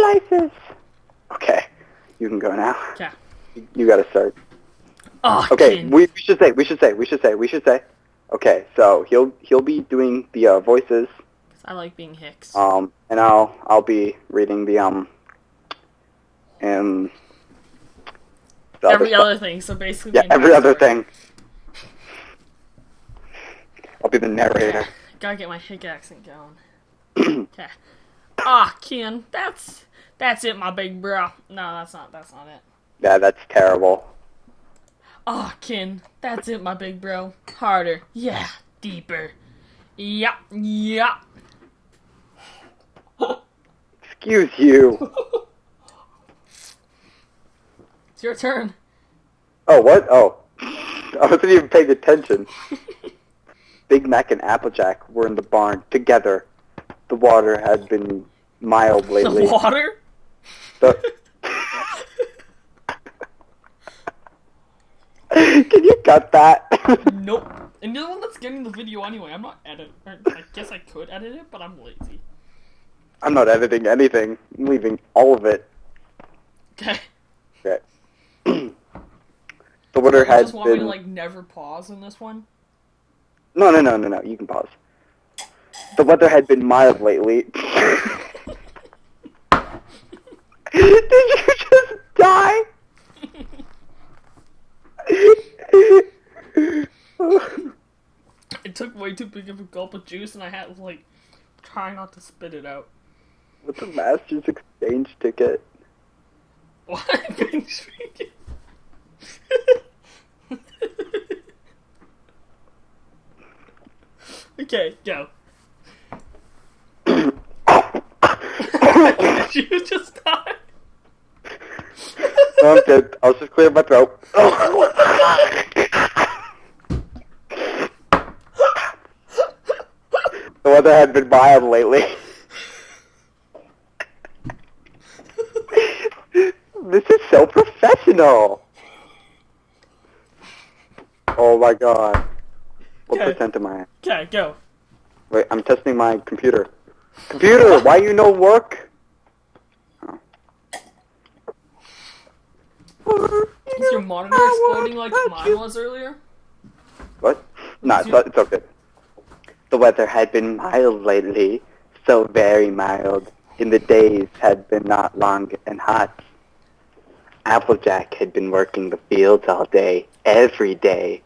slices. Okay, you can go now. Okay. You gotta start. Oh, Okay, Kin. we should say. Okay, so he'll be doing the voices. I like being Hicks. And I'll be reading the and the Every other other thing, so basically... Yeah, the every entire other story. thing. I'll be the narrator. Gotta get my Hick accent going. Okay. Ah, Kin, that's it, my big bro. No, that's not it. Yeah, that's terrible. Ah, Kin, that's it, my big bro. Harder. Yeah, deeper. Yup. Excuse you. It's your turn. Oh, what? Oh. I wasn't even paying attention. Big Mac and Applejack were in the barn together. The water had been mild lately. The water? Can you cut that? Nope. And you're the one that's getting the video anyway. I'm not editing. I guess I could edit it, but I'm lazy. I'm not editing anything. I'm leaving all of it. Okay. Okay. The water You had just want me been... to, never pause in this one? No. You can pause. The weather had been mild lately. Did you just die? It took way too big of a gulp of juice, and I had to, try not to spit it out. What's a master's exchange ticket? What? I've been drinking. Okay, go. Did you just die? No, I'm good. I'll just clear my throat. The weather had been mild lately. This is so professional. Oh my god. What percent am I at? Okay, go. Wait, I'm testing my computer. Computer, why you no work? Oh. Is your monitor exploding like mine was earlier? What? No, it's okay. The weather had been mild lately, so very mild. In the days had been not long and hot. Applejack had been working the fields all day, every day.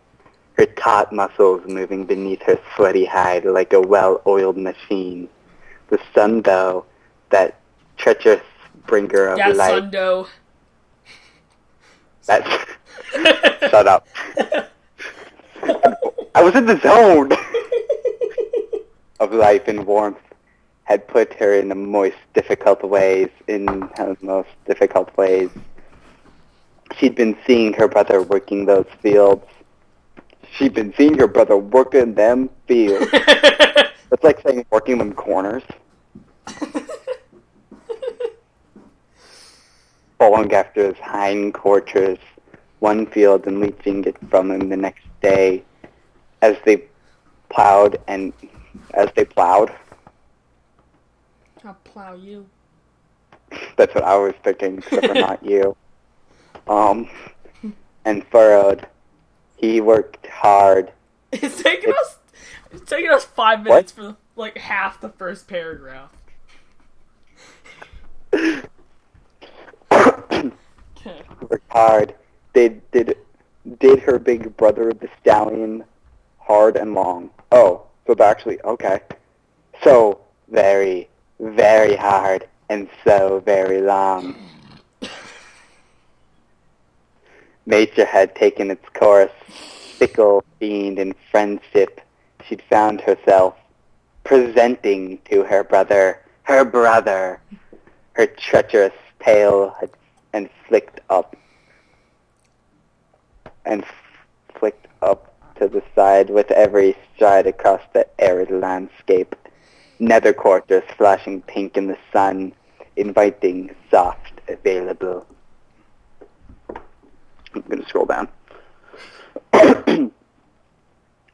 Her taut muscles moving beneath her sweaty hide like a well-oiled machine. The sun, though, that treacherous bringer of Yeah, life... Sundo. That's... Shut up. I was in the zone! Of life and warmth had put her in the most difficult ways. She'd been seeing her brother working those fields. She'd been seeing her brother working them fields. It's like saying working them corners. Following after his hindquarters, one field and leeching it from him the next day, as they plowed. I'll plow you. That's what I was thinking, except for not you. And furrowed. He worked hard. It's taking us 5 minutes for half the first paragraph. Okay. Worked hard. Did her big brother the stallion hard and long. Oh, so they're actually okay. So very, very hard and so very long. Nature had taken its course, fickle fiend in friendship. She'd found herself presenting to her brother, her treacherous tail and flicked up to the side with every stride across the arid landscape. Nether quarters flashing pink in the sun, inviting, soft, available. I'm going to scroll down.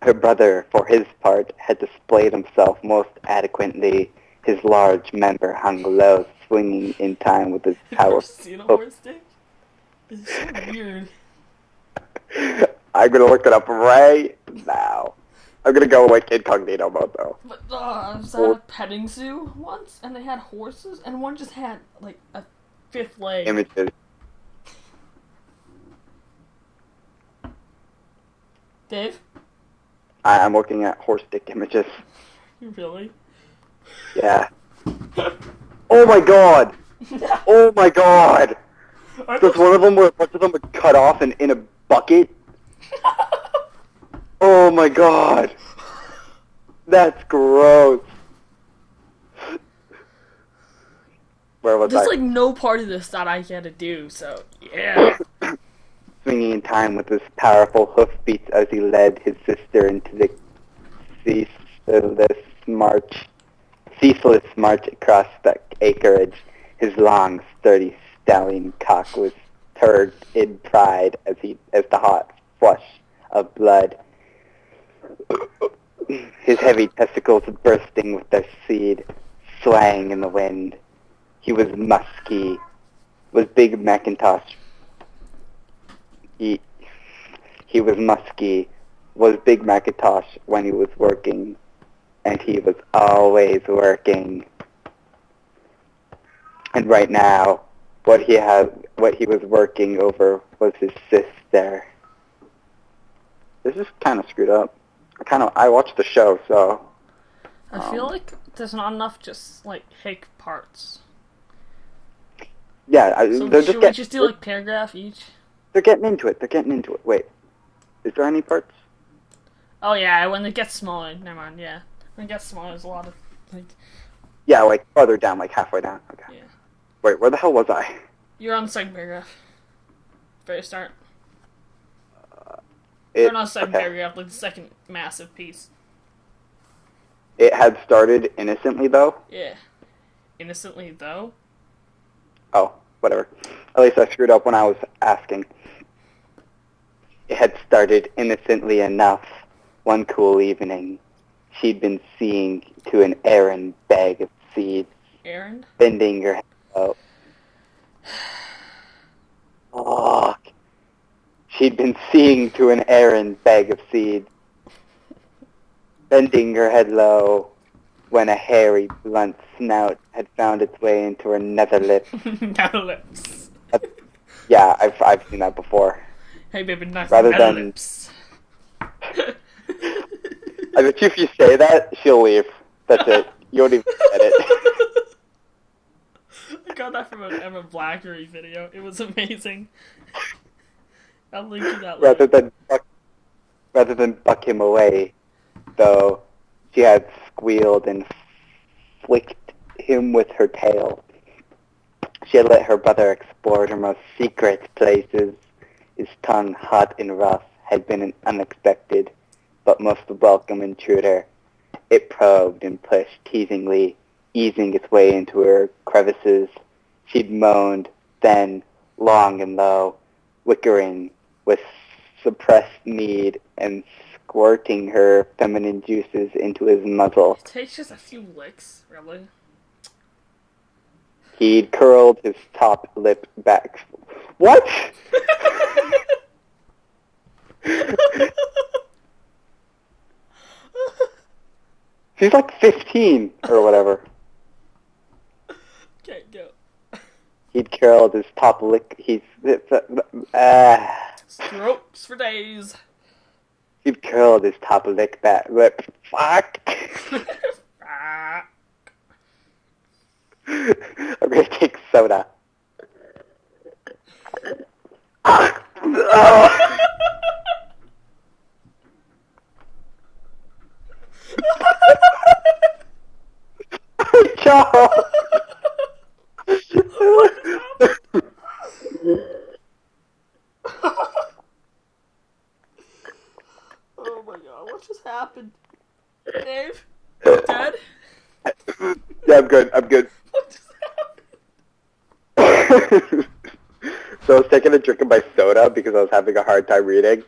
Her brother, for his part, had displayed himself most adequately. His large member hung low, swinging in time with his Have you power. ever seen a horse dick? It's so weird. I'm gonna look it up right now. I'm gonna go like incognito mode though. But I was at a petting zoo once, and they had horses, and one just had like a fifth leg. Images. Dave? I'm looking at horse dick images. Really? Yeah. Oh my god! Oh my god! Does one of them where a bunch of them are cut off and in a bucket? Oh my god! That's gross. Where was There's I? like no part of this that I get to do, so yeah. Swinging in time with his powerful hoofbeats as he led his sister into the ceaseless march across the acreage. His long, sturdy stallion cock was stirred in pride as the hot flush of blood. His heavy testicles bursting with their seed, swaying in the wind. He was musky, was Big Macintosh. He was musky, was Big Macintosh when he was working, and he was always working. And right now, what he was working over was his sister. This is kind of screwed up. I watched the show, so. I feel like there's not enough just like hick parts. Yeah, So they're should we just do like paragraph each? They're getting into it. Wait, is there any parts? Oh yeah, when it gets smaller. Never mind. Yeah, when it gets smaller, there's a lot of like. Yeah, like farther down, like halfway down. Okay. Yeah. Wait, where the hell was I? You're on the second paragraph. Very start. Or not second paragraph, like the second massive piece. It had started innocently, though? Yeah. Innocently, though? Oh, whatever. At least I screwed up when I was asking. It had started innocently enough. One cool evening, she'd been seeing to an errand bag of seeds. Errand? Bending her head low. Oh. She'd been seeing to an errand bag of seeds. Bending her head low when a hairy, blunt snout had found its way into her nether lip. Nether lips. Yeah, I've seen that before. Hey baby, nice Rather nether than- lips. I bet you if you say that, she'll leave. That's it. You don't even get it. I got that from an Emma Blackery video. It was amazing. I'll link you that later. Rather than buck him away, though, she had squealed and flicked him with her tail. She had let her brother explore her most secret places. His tongue, hot and rough, had been an unexpected, but most welcome intruder. It probed and pushed teasingly, easing its way into her crevices. She'd moaned, then, long and low, wickering with suppressed need and squirting her feminine juices into his muzzle. It takes just a few licks, really. He'd curled his top lip back. What? She's like 15 or whatever. Okay, go. He'd curled his top lip. Strokes for days. He'd curled his top lip. Fuck. Ah. I'm gonna take soda. Ciao. Oh my god, what just happened? Dave? You dead? Yeah, I'm good. What just happened? So I was taking a drink of my soda because I was having a hard time reading.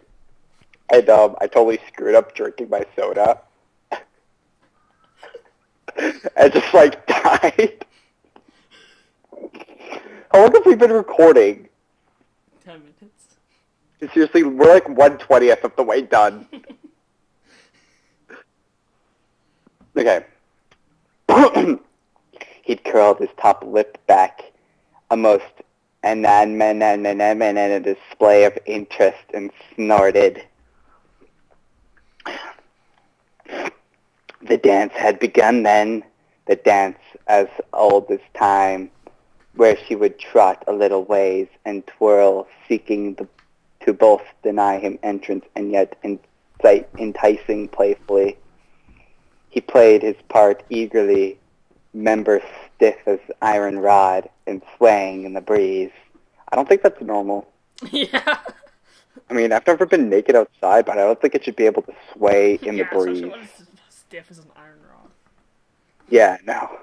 And I totally screwed up drinking my soda. I just like died. How long have we been recording? 10 minutes. Seriously, we're like 1/20th of the way done. Okay. He'd curled his top lip back, a most a display of interest, and snorted. The dance had begun then, the dance as old as time, where she would trot a little ways and twirl, seeking to both deny him entrance and yet enticing playfully. He played his part eagerly, members stiff as iron rod and swaying in the breeze. I don't think that's normal. Yeah. I mean, I've never been naked outside, but I don't think it should be able to sway in the breeze. Especially when it's stiff as an iron rod. Yeah, no.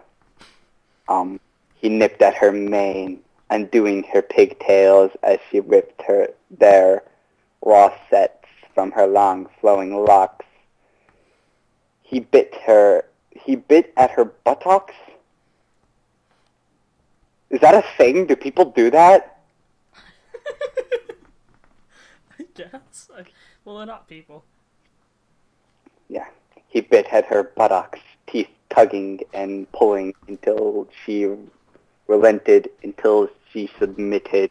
He nipped at her mane, undoing her pigtails as she ripped their rosettes from her long flowing locks. He bit at her buttocks? Is that a thing? Do people do that? I guess. Well, they're not people. Yeah. He bit at her buttocks, teeth tugging and pulling until she relented, until she submitted.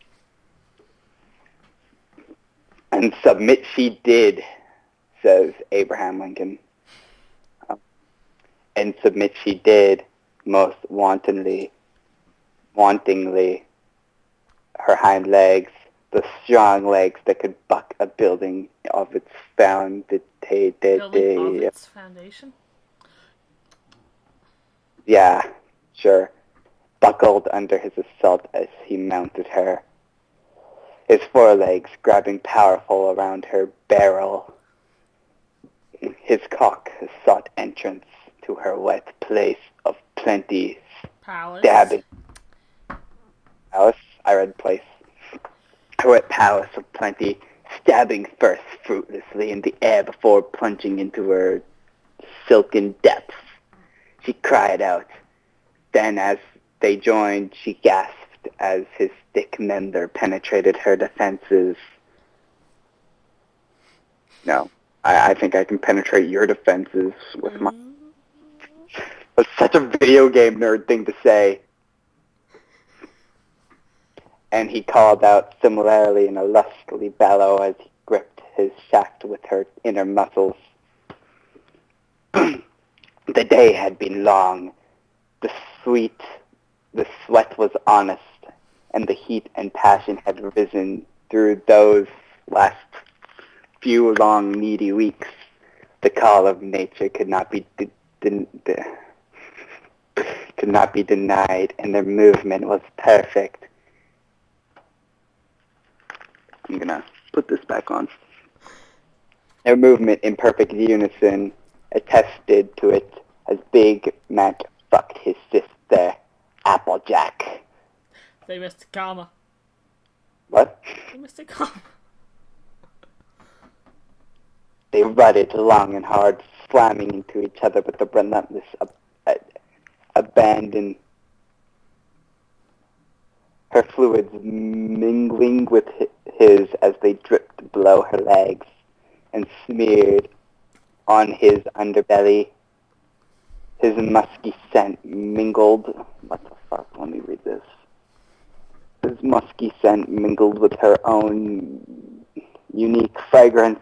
And submit she did, says Abraham Lincoln. And submit she did, most wantingly. Her hind legs, the strong legs that could buck a building of its foundation? Yeah, sure. Buckled under his assault as he mounted her. His forelegs grabbing powerful around her barrel. His cock sought entrance to her wet place of plenty. Palace. Stabbing. Palace? I read place. Her wet palace of plenty, stabbing first fruitlessly in the air before plunging into her silken depths. She cried out. Then as they joined, she gasped as his thick member penetrated her defenses. No, I think I can penetrate your defenses with my... That's such a video game nerd thing to say. And he called out similarly in a lustily bellow as he gripped his shaft with her inner muscles. The day had been long. The sweat was honest, and the heat and passion had risen through those last few long, needy weeks. The call of nature could not be denied, and their movement was perfect. I'm gonna put this back on. Their movement in perfect unison attested to it as Big Mac fucked his sister, Applejack. They missed a comma. What? They missed a comma. They rutted long and hard, slamming into each other with a relentless abandon. Her fluids mingling with his as they dripped below her legs and smeared on his underbelly. His musky scent mingled... What the fuck? Let me read this. His musky scent mingled with her own unique fragrance.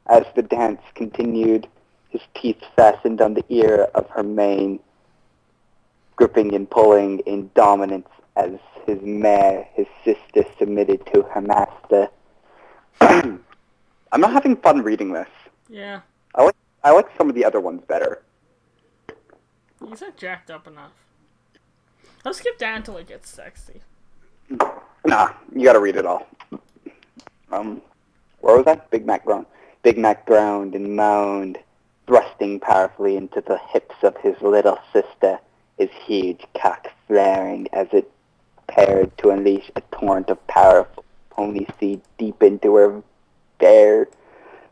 As the dance continued, his teeth fastened on the ear of her mane, gripping and pulling in dominance as his mare, his sister, submitted to her master. I'm not having fun reading this. Yeah. I like some of the other ones better. These aren't jacked up enough. Let's skip down until it gets sexy. Nah, you gotta read it all. Where was that? Big Mac groaned. Big Mac groaned and moaned, thrusting powerfully into the hips of his little sister, his huge cock flaring as it prepared to unleash a torrent of powerful pony seed deep into her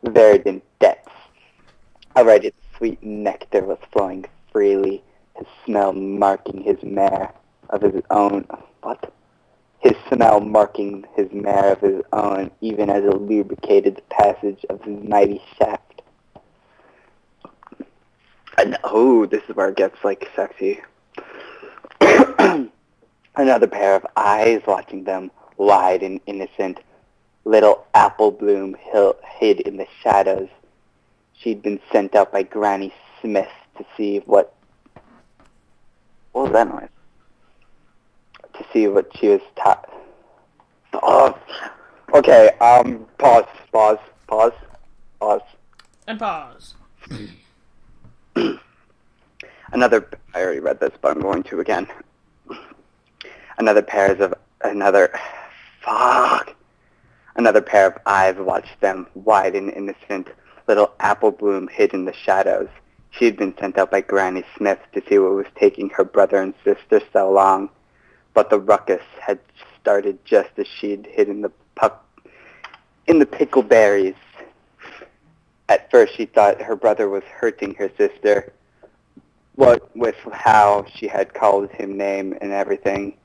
verdant depths. Already the sweet nectar was flowing freely, his smell marking his mare of his own... What? his smell marking his mare of his own, even as it lubricated the passage of his mighty shaft. And, oh, this is where it gets, like, sexy. Another pair of eyes watching them, wide and innocent. Little apple bloom hid in the shadows. She'd been sent out by Granny Smith to see what was that noise? To see what she was taught. Oh, okay, pause. And pause. I already read this, but I'm going to again. Another pair of eyes watched them, wide and innocent. Little apple bloom hid in the shadows. She had been sent out by Granny Smith to see what was taking her brother and sister so long. But the ruckus had started just as she'd hidden the pickleberries. At first she thought her brother was hurting her sister, what with how she had called him name and everything.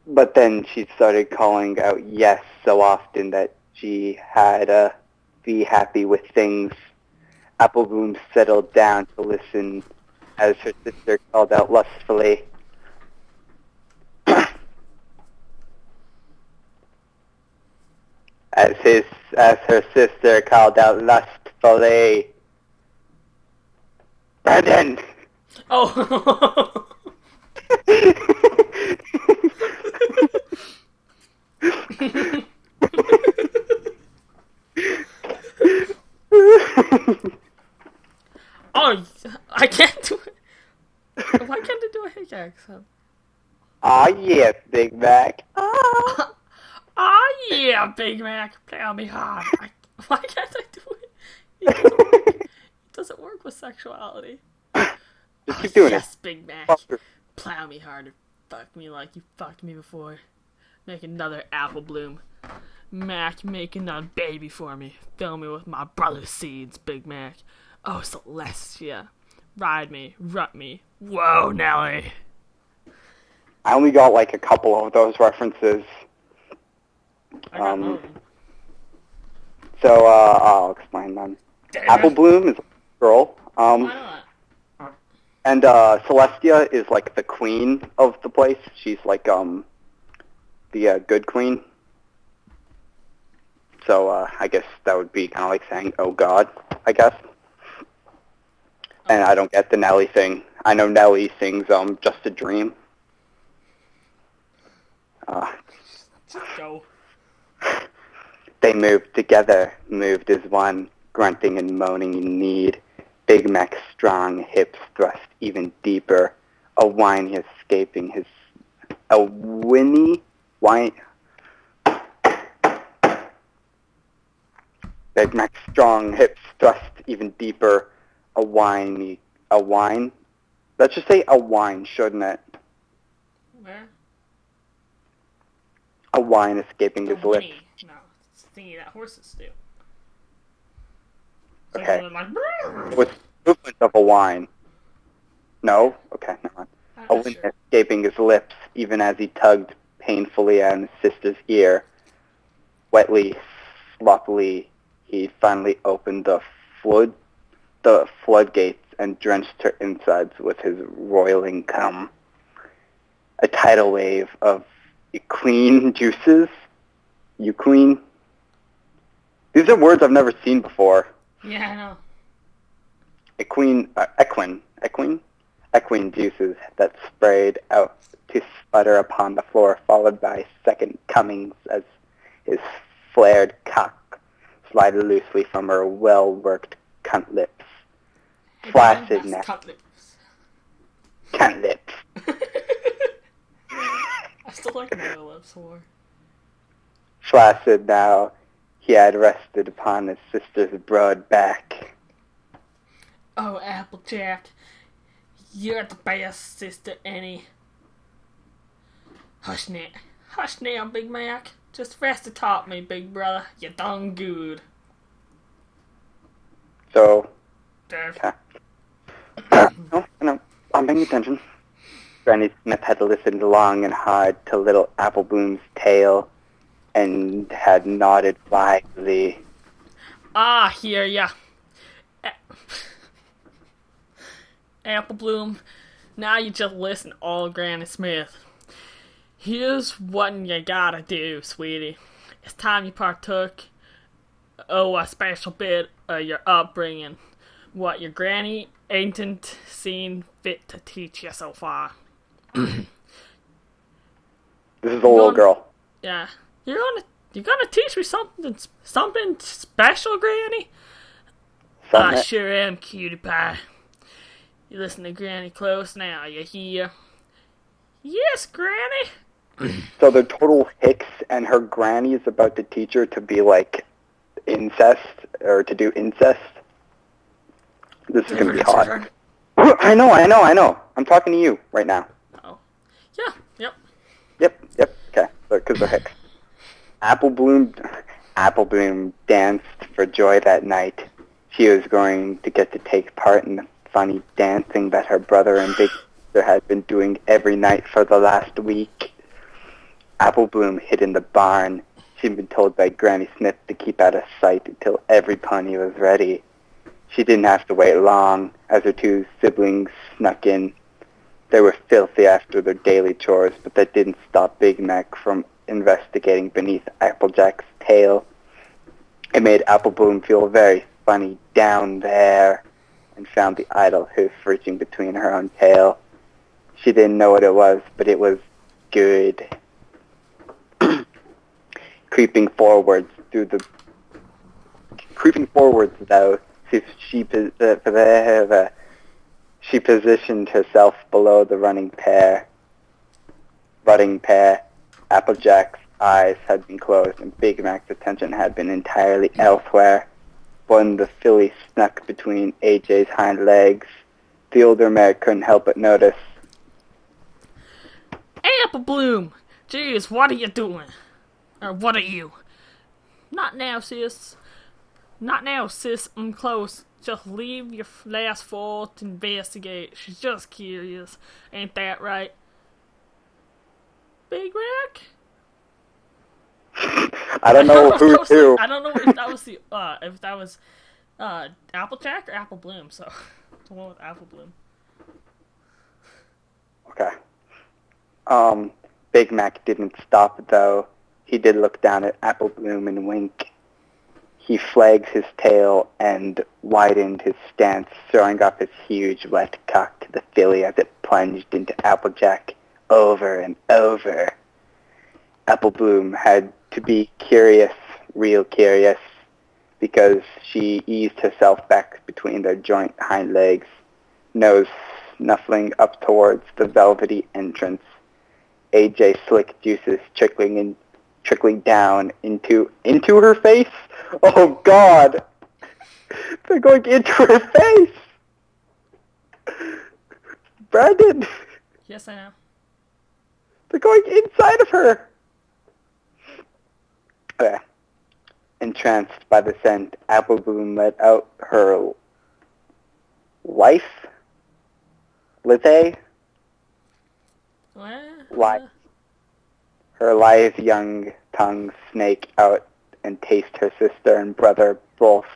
But then she started calling out yes so often that she had to be happy with things. Apple Bloom settled down to listen as her sister called out lustfully. as her sister called out lustfully. Brandon! Oh! Oh, I can't do it. Why can't I do a hick accent? Aw, yeah, Big Mac. Oh yeah, Big Mac, play on me hard. Why can't I do it? It doesn't work with sexuality. Just keep doing yes, it. Big Mac, plow me hard and fuck me like you fucked me before. Make another apple bloom. Mac, make another baby for me. Fill me with my brother's seeds, Big Mac. Oh, Celestia. Ride me, rut me. Whoa, Nelly. I only got like a couple of those references. I got none. So, I'll explain them. Damn Apple it. Bloom is a girl. Why not? And Celestia is like the queen of the place. She's like the good queen. So I guess that would be kind of like saying, "Oh God," I guess. And I don't get the Nelly thing. I know Nelly sings "Just a Dream." Go. They moved together, moved as one, grunting and moaning in need. Big Mac's strong hips thrust even deeper, a whiny escaping his... A whinny? Whine... Big Mac's strong hips thrust even deeper, a whiny... A whine? Let's just say a whine, shouldn't it? Where? A whine escaping his lips. Whinny. No, it's a thingy that horses do. Okay. Like, It was the movement of a whine. No? Okay, never mind. A whine escaping his lips, even as he tugged painfully at his sister's ear. Wetly, sloppily, he finally opened the floodgates and drenched her insides with his roiling cum. A tidal wave of clean juices. Euclean. These are words I've never seen before. Yeah, I know. Equine juices that sprayed out to sputter upon the floor, followed by second comings as his flared cock slided loosely from her well-worked cunt lips. Flaccid now. Cunt lips. Cunt lips. I still like my lips more. Flaccid now, he had rested upon his sister's broad back. Oh, Applejack, you're the best sister, Annie. Hush now, Big Mac. Just rest atop me, big brother. You done good. So, Dave. no, I'm paying attention. Granny Smith had listened long and hard to little Apple Bloom's tale and had nodded wisely. Ah, hear ya. Apple Bloom, now you just listen to old Granny Smith. Here's what you gotta do, sweetie. It's time you partook a special bit of your upbringing. What your granny ain't seen fit to teach you so far. This is a little girl. Yeah. You're gonna teach me something special, Granny? I sure am, cutie pie. You listen to Granny close now, you hear? Yes, Granny. So they're total hicks, and her granny is about to teach her to be like incest, or to do incest. This is gonna be hot. I know. I'm talking to you right now. Oh. Yeah, yep. Yep, okay, because they're hicks. Apple Bloom danced for joy that night. She was going to get to take part in the funny dancing that her brother and big sister had been doing every night for the last week. Apple Bloom hid in the barn. She'd been told by Granny Smith to keep out of sight until every pony was ready. She didn't have to wait long, as her two siblings snuck in. They were filthy after their daily chores, but that didn't stop Big Mac from investigating beneath Applejack's tail. It made Apple Bloom feel very funny down there, and found the idle hoof reaching between her own tail. She didn't know what it was, but it was good. Creeping forwards, though, she positioned herself below the rutting pair. Applejack's eyes had been closed, and Big Mac's attention had been entirely elsewhere. When the filly snuck between AJ's hind legs, the older mare couldn't help but notice. Apple Bloom! Jeez, what are you doing? Or what are you? Not now, sis. I'm close. Just leave your last foal to investigate. She's just curious. Ain't that right? Big Mac? I don't know who's who. I don't know if that was Applejack or Apple Bloom, so the one with Apple Bloom. Okay. Big Mac didn't stop, though. He did look down at Apple Bloom and wink. He flagged his tail and widened his stance, throwing off his huge wet cock to the filly as it plunged into Applejack over and over. Apple Bloom had to be curious, real curious, because she eased herself back between their joint hind legs, nose snuffling up towards the velvety entrance. AJ slick juices trickling down into her face. Oh God! They're going into her face. Brandon. Yes, I know. They're going inside of her. Entranced by the scent, Apple Bloom let out her wife, Lizzie. What? Her lithe young tongue snake out and taste her sister and brother both.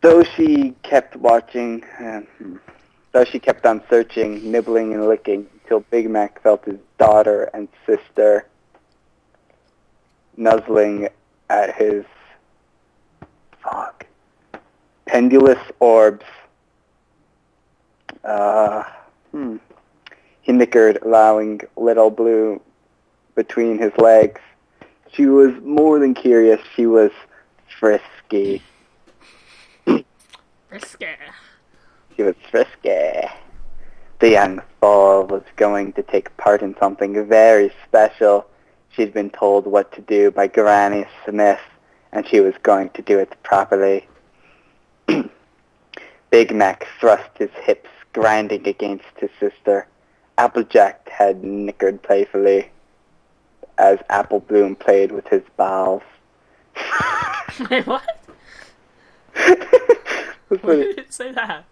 Though she kept on searching, nibbling and licking, until Big Mac felt his daughter and sister nuzzling at his pendulous orbs. He nickered, allowing little Blue between his legs. She was more than curious. She was frisky. Frisky. She was frisky. The young foal was going to take part in something very special. She'd been told what to do by Granny Smith, and she was going to do it properly. Big Mac thrust his hips, grinding against his sister. Applejack had nickered playfully as Apple Bloom played with his balls. Wait, what? Why did you say that?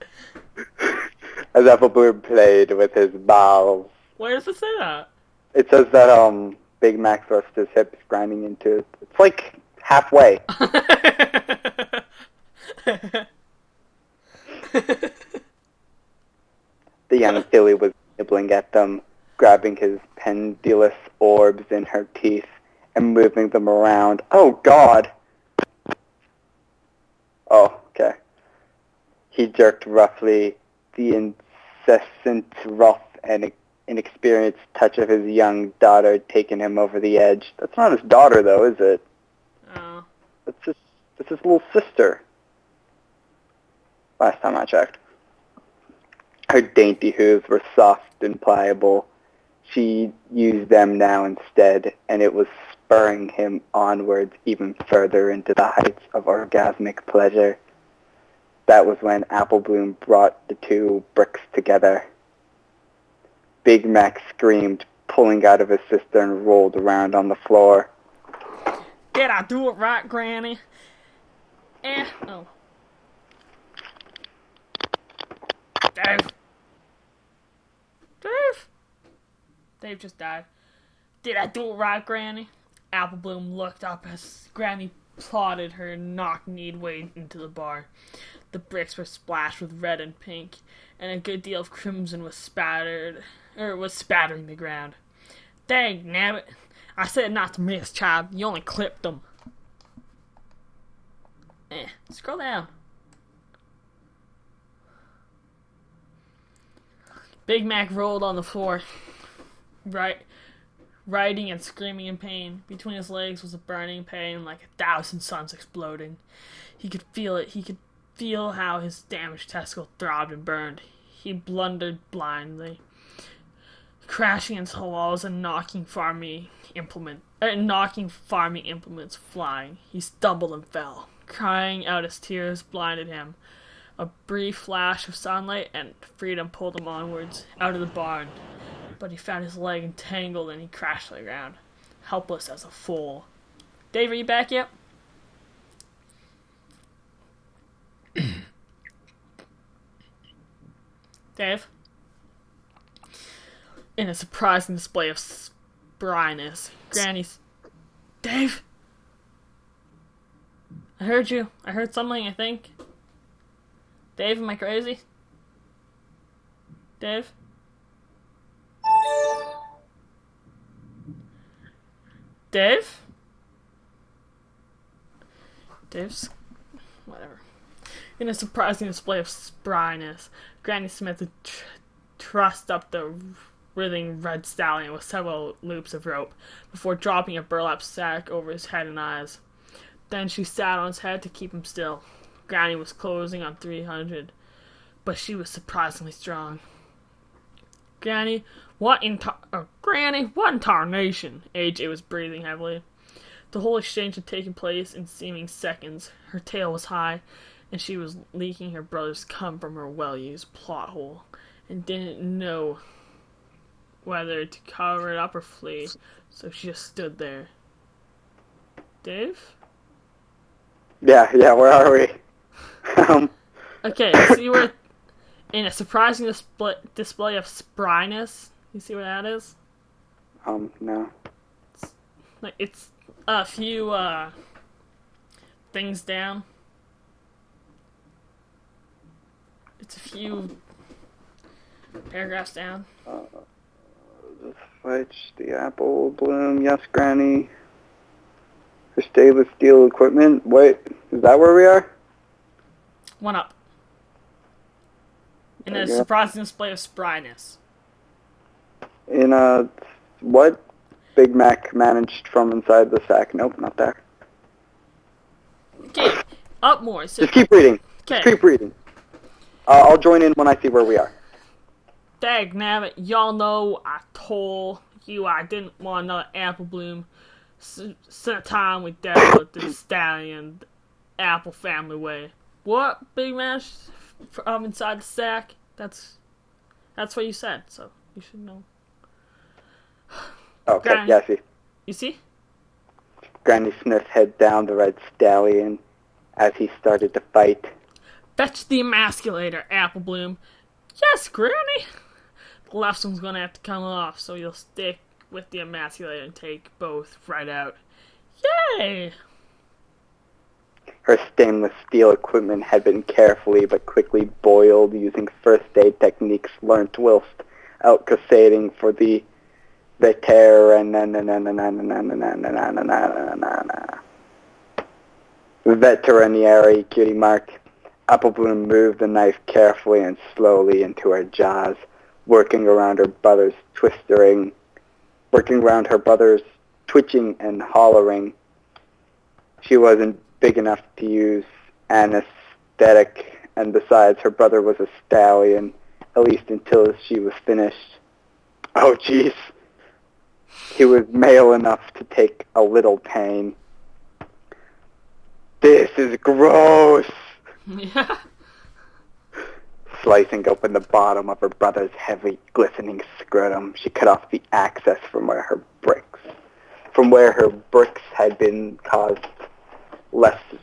as Apple Bloom played with his balls. Where does it say that? It says that Big Mac thrust his hips grinding into it. It's like halfway. The young filly was nibbling at them, grabbing his pendulous orbs in her teeth and moving them around. Oh, God! Oh, okay. He jerked roughly, the incessant, rough, and inexperienced touch of his young daughter had taken him over the edge. That's not his daughter, though, is it? Oh. That's his little sister. Last time I checked. Her dainty hooves were soft and pliable. She used them now instead, and it was spurring him onwards even further into the heights of orgasmic pleasure. That was when Apple Bloom brought the two bricks together. Big Mac screamed, pulling out of his sister, and rolled around on the floor. Did I do it right, Granny? Oh. Dave. Dave just died. Did I do it right, Granny? Apple Bloom looked up as Granny plodded her knock-kneed way into the bar. The bricks were splashed with red and pink, and a good deal of crimson was spattering the ground. Dang nabbit! I said not to miss, child. You only clipped them. Scroll down. Big Mac rolled on the floor, writhing and screaming in pain. Between his legs was a burning pain like 1,000 suns exploding. He could feel it. He could feel how his damaged testicle throbbed and burned. He blundered blindly, crashing into walls and knocking farming implements flying. He stumbled and fell, crying out as tears blinded him. A brief flash of sunlight and freedom pulled him onwards, out of the barn. But he found his leg entangled and he crashed to the ground, helpless as a fool. Dave, are you back yet? Dave? In a surprising display of spryness, Granny's... Dave? I heard you. I heard something, I think. Dave, am I crazy? Dave? Dave? Dave's... whatever. In a surprising display of spryness, Granny Smith trussed up the writhing red stallion with several loops of rope before dropping a burlap sack over his head and eyes. Then she sat on his head to keep him still. Granny was closing on 300, but she was surprisingly strong. Granny, what in tarnation? AJ was breathing heavily. The whole exchange had taken place in seeming seconds. Her tail was high, and she was leaking her brother's cum from her well-used plot hole, and didn't know whether to cover it up or flee, so she just stood there. Dave? Yeah, where are we? Okay, so you were in a surprising display of spryness. You see what that is? No. It's a few, things down. It's a few paragraphs down. Fetch the Apple Bloom, yes, Granny. Her stainless steel equipment. Wait, is that where we are? One up. In a surprising display of spryness. In what? Big Mac managed from inside the sack. Nope, not there. Okay, up more. So, just keep reading. Okay. Just keep reading. I'll join in when I see where we are. Dagnabbit, y'all know I told you I didn't want another Apple Bloom. Since time we dealt with the stallion, the Apple family way. What, Big Mac? From inside the sack? That's what you said, so you should know. Okay, Granny, yeah, I see. You see? Granny Smith head down the red stallion as he started to fight. Fetch the emasculator, Apple Bloom. Yes, Granny! The left one's gonna have to come off, so you'll stick with the emasculator and take both right out. Yay! Her stainless steel equipment had been carefully but quickly boiled using first aid techniques learnt whilst out crusading for the terror and veterinary cutie mark. Apple Bloom moved the knife carefully and slowly into her jaws, working around her brother's twitching and hollering. She wasn't big enough to use anesthetic, and besides, her brother was a stallion, at least until she was finished. Oh, jeez. He was male enough to take a little pain. This is gross! Yeah. Slicing open the bottom of her brother's heavy, glistening scrotum, she cut off the access from where her bricks had been caused lessons,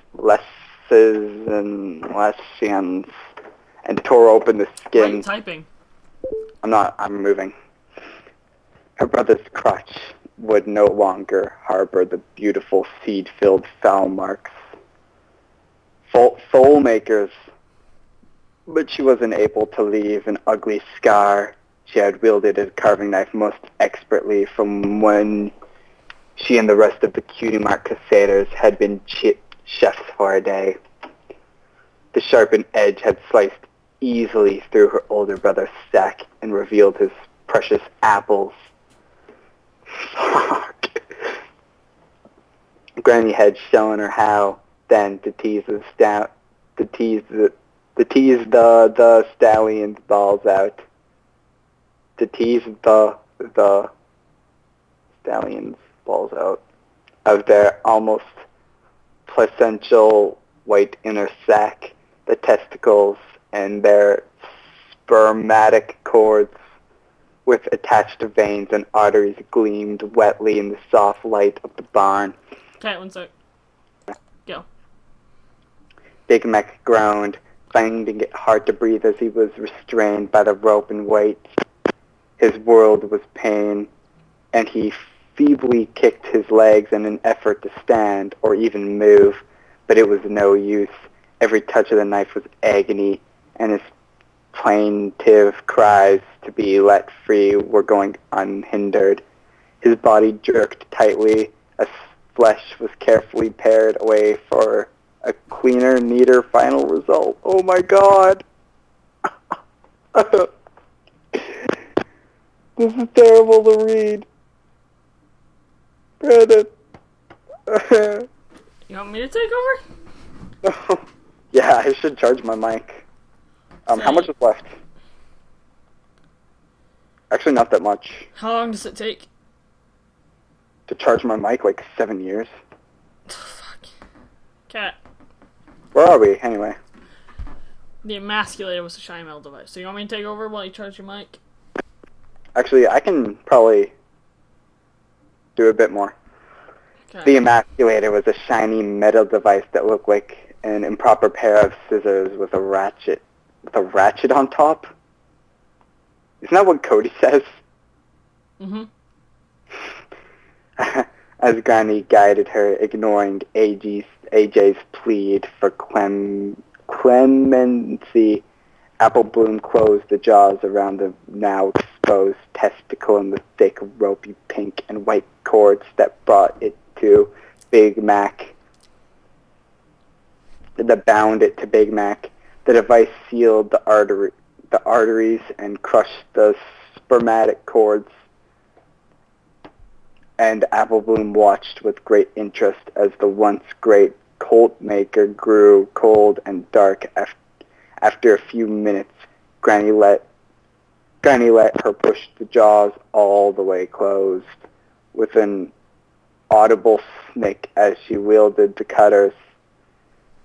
and tore open the skin. Why are you typing? I'm moving. Her brother's crotch would no longer harbor the beautiful seed-filled foul marks. Soul makers. But she wasn't able to leave an ugly scar. She had wielded a carving knife most expertly from when she and the rest of the Cutie Mark Crusaders had been chefs for a day. The sharpened edge had sliced easily through her older brother's sack and revealed his precious apples. Fuck. Granny had shown her how, then, to tease the stallion's balls out. To tease the stallion's balls out of their almost placental white inner sac, the testicles and their spermatic cords with attached veins and arteries gleamed wetly in the soft light of the barn. Okay, one sec. Go. Big Mac groaned, finding it hard to breathe as he was restrained by the rope and weight. His world was pain, and he feebly kicked his legs in an effort to stand or even move, but it was no use. Every touch of the knife was agony, and his plaintive cries to be let free were going unhindered. His body jerked tightly as flesh was carefully pared away for a cleaner, neater final result. Oh my god! This is terrible to read. Brandon. You want me to take over? Yeah, I should charge my mic. How much is left? Actually, not that much. How long does it take? To charge my mic, like 7 years. Fuck. Cat. Where are we, anyway? The emasculator was a shiny metal device. So you want me to take over while you charge your mic? Actually, I can probably do a bit more. Okay. The emasculator was a shiny metal device that looked like an improper pair of scissors with a ratchet on top. Isn't that what Cody says? Mm-hmm. As Granny guided her, ignoring AJ's plead for clemency, Apple Bloom closed the jaws around the now exposed testicle in the thick, ropey pink and white cords that brought it to Big Mac. That bound it to Big Mac. The device sealed the arteries and crushed the spermatic cords. And Apple Bloom watched with great interest as the once great colt maker grew cold and dark. After a few minutes, Granny let her push the jaws all the way closed. With an audible snick as she wielded the cutters,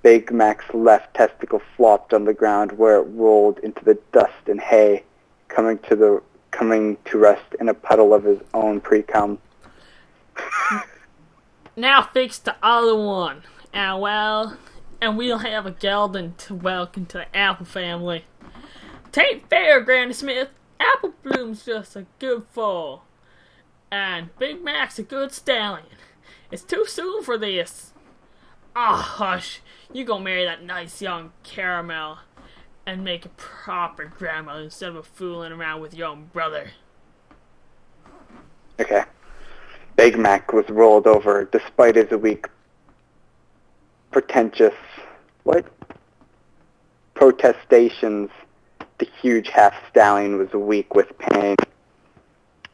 Big Mac's left testicle flopped on the ground where it rolled into the dust and hay, coming to rest in a puddle of his own pre-cum. Now fix the other one. And we'll have a gelding to welcome to the Apple family. 'Tain't fair, Granny Smith. Apple Bloom's just a good foal. And Big Mac's a good stallion. It's too soon for this. Ah, hush. You go marry that nice young caramel and make a proper grandma instead of fooling around with your own brother. Okay. Big Mac was rolled over despite his weak, pretentious, protestations. The huge half-stallion was weak with pain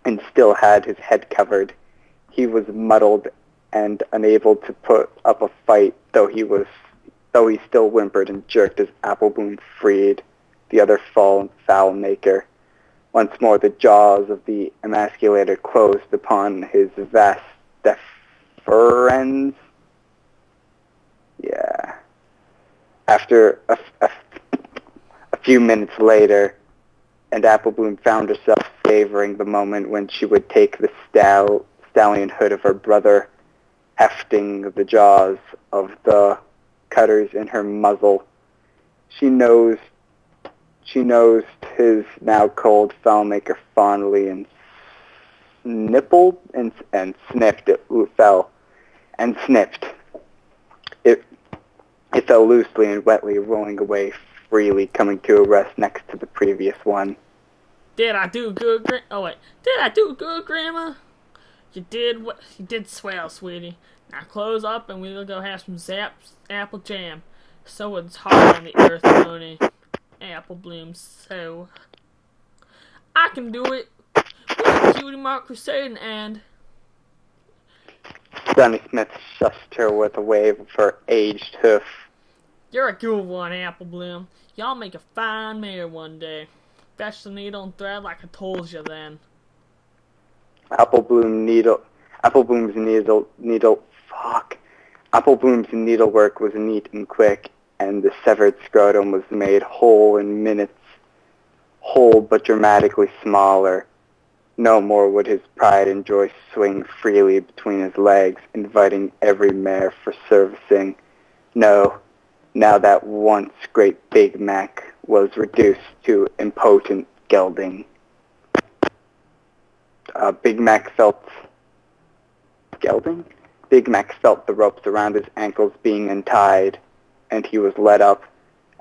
and still had his head covered. He was muddled and unable to put up a fight, though he still whimpered and jerked as Apple Bloom freed the other foul maker. Once more the jaws of the emasculator closed upon his vast deferens. Yeah. After a few minutes later, and Apple Bloom found herself savoring the moment when she would take the stallion hood of her brother, hefting the jaws of the cutters in her muzzle. She nosed his now cold foulmaker fondly and nippled and sniffed. It fell and sniffed. It fell loosely and wetly, rolling away freely, coming to a rest next to the previous one. Did I do good, Did I do good, Grandma? You did swell, sweetie. Now close up and we'll go have some apple jam. So it's hard on the earth, Mooney. Apple Bloom, so I can do it. We're Cutie Mark Crusade and Granny Smith shushed her with a wave of her aged hoof. You're a good one, Apple Bloom. Y'all make a fine mare one day. Fetch the needle and thread like I told you then. Apple Bloom's needlework was neat and quick, and the severed scrotum was made whole in minutes. Whole but dramatically smaller. No more would his pride and joy swing freely between his legs, inviting every mare for servicing. No, now that once great Big Mac was reduced to impotent gelding. Big Mac felt the ropes around his ankles being untied, and he was let up.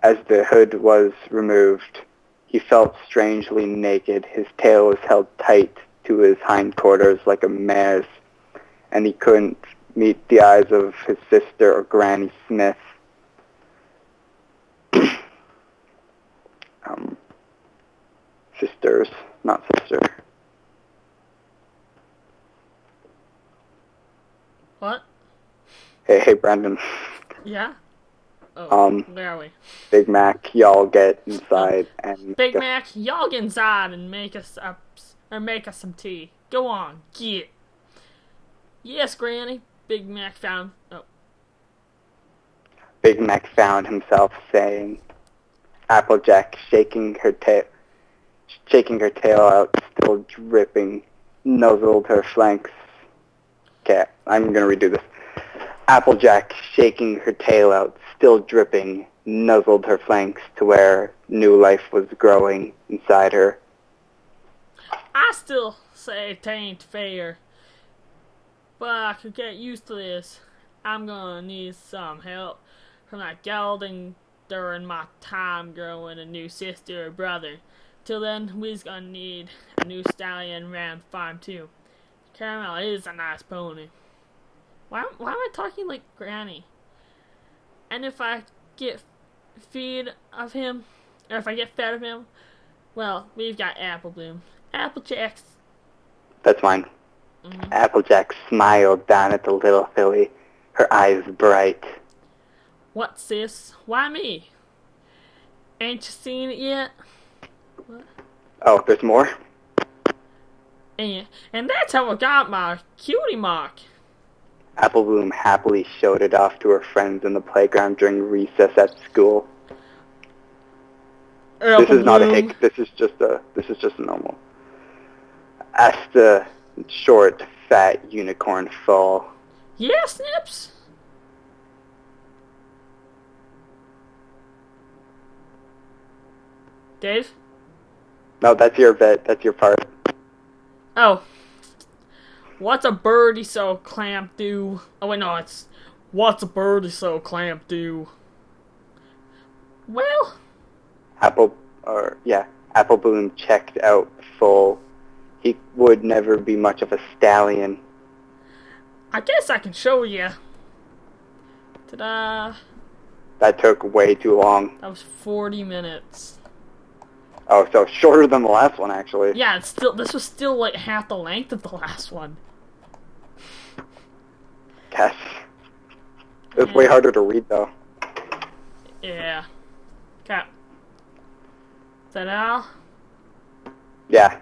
As the hood was removed, he felt strangely naked. His tail was held tight to his hindquarters like a mare's, and he couldn't meet the eyes of his sister or Granny Smith. Sisters, not sister. What? Hey, Brandon. Yeah? Oh, where are we? Big Mac, y'all get inside and Big Mac, y'all get inside and make us some tea. Go on, get. Yes, Granny. Big Mac found himself Applejack shaking her tail out, still dripping, nuzzled her flanks. Okay, I'm gonna redo this. Applejack, shaking her tail out, still dripping, nuzzled her flanks to where new life was growing inside her. I still say 'tain't fair, but I could get used to this. I'm gonna need some help from that gelding during my time growing a new sister or brother. Till then, we's gonna need a new stallion around the farm too. Caramel is a nice pony. Why am I talking like Granny? And if I get fed of him, well, we've got Apple Bloom. Applejack's. That's fine. Mm-hmm. Applejack smiled down at the little filly, her eyes bright. What, sis? Why me? Ain't you seen it yet? What? Oh, there's more? And that's how I got my cutie mark. Apple Bloom happily showed it off to her friends in the playground during recess at school. This is not a hick. This is just a normal. Asked the short, fat unicorn foal. Yeah, Snips. Dave? No, that's your bit. That's your part. Oh. What's a birdie so clamp do? Oh wait, no, it's what's a birdie so clamp do? Well, Apple Bloom checked out full. He would never be much of a stallion. I guess I can show you. Ta-da! That took way too long. That was 40 minutes. Oh, so shorter than the last one, actually. Yeah, this was still like half the length of the last one. Yes. It was way harder to read, though. Yeah. Okay. Is that all? Yeah.